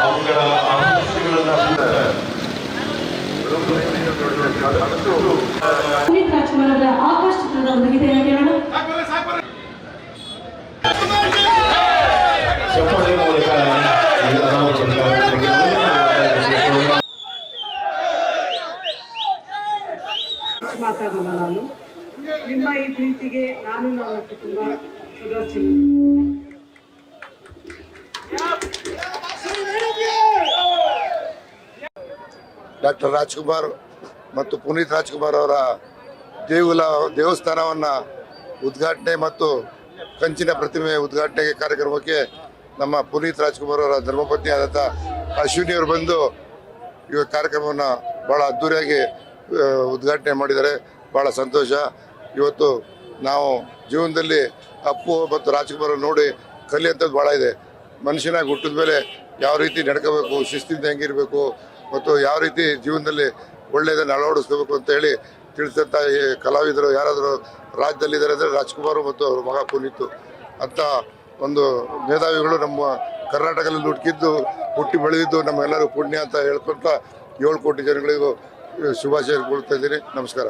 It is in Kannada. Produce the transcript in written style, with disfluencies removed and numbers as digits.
ಅವುಗಳ ಪುನೀತ್ ರಾಜ್ಕುಮಾರ್ ಅವರ ಆಕಾಶ್ ಚಿತ್ರದ ಒಂದು ಗೀತೆಯನ್ನು ಕೇಳೋಣ. ಮಾತಾಡೋಣ. ನಾನು ನಿಮ್ಮ ಈ ಪ್ರೀತಿಗೆ ನಾನು ನನ್ನ ಕುಟುಂಬ ಸುದರ್ಶನ. ಡಾಕ್ಟರ್ ರಾಜ್ಕುಮಾರ್ ಮತ್ತು ಪುನೀತ್ ರಾಜ್ಕುಮಾರ್ ಅವರ ದೇವಸ್ಥಾನವನ್ನು ಉದ್ಘಾಟನೆ ಮತ್ತು ಕಂಚಿನ ಪ್ರತಿಮೆ ಉದ್ಘಾಟನೆ ಕಾರ್ಯಕ್ರಮಕ್ಕೆ ನಮ್ಮ ಪುನೀತ್ ರಾಜ್ಕುಮಾರ್ ಅವರ ಧರ್ಮಪತ್ನಿ ಆದಂಥ ಅಶ್ವಿನಿ ಅವರು ಬಂದು ಈ ಕಾರ್ಯಕ್ರಮವನ್ನು ಭಾಳ ಅದ್ಧೂರಿಯಾಗಿ ಉದ್ಘಾಟನೆ ಮಾಡಿದ್ದಾರೆ. ಭಾಳ ಸಂತೋಷ. ಇವತ್ತು ನಾವು ಜೀವನದಲ್ಲಿ ಅಪ್ಪು ಮತ್ತು ರಾಜ್ಕುಮಾರ್ ನೋಡಿ ಕಲಿಯುವಂಥದ್ದು ಭಾಳ ಇದೆ. ಮನುಷ್ಯನಾಗಿ ಹುಟ್ಟಿದ ಮೇಲೆ ಯಾವ ರೀತಿ ನಡ್ಕೋಬೇಕು, ಶಿಸ್ತಿಂದ ಹೆಂಗಿರಬೇಕು ಮತ್ತು ಯಾವ ರೀತಿ ಜೀವನದಲ್ಲಿ ಒಳ್ಳೆಯದನ್ನು ಅಳವಡಿಸ್ಕೋಬೇಕು ಅಂತ ಹೇಳಿ ತಿಳಿಸಂಥ ಈ ಕಲಾವಿದರು ಯಾರಾದರೂ ರಾಜ್ಯದಲ್ಲಿದ್ದಾರೆ ಅಂದರೆ ರಾಜ್ಕುಮಾರ್ ಮತ್ತು ಅವ್ರ ಮಗ ಪುನೀತ್ ಅಂತ ಒಂದು ಮೇಧಾವಿಗಳು ನಮ್ಮ ಕರ್ನಾಟಕದಲ್ಲಿ ಹುಟ್ಟಿ ಬೆಳೆದಿದ್ದು ನಮ್ಮೆಲ್ಲರೂ ಪುಣ್ಯ ಅಂತ ಹೇಳ್ಕೊತ 7 ಕೋಟಿ ಜನಗಳಿಗೂ ಶುಭಾಶಯ ಕೊಡ್ತಾ ಇದ್ದೀನಿ. ನಮಸ್ಕಾರ.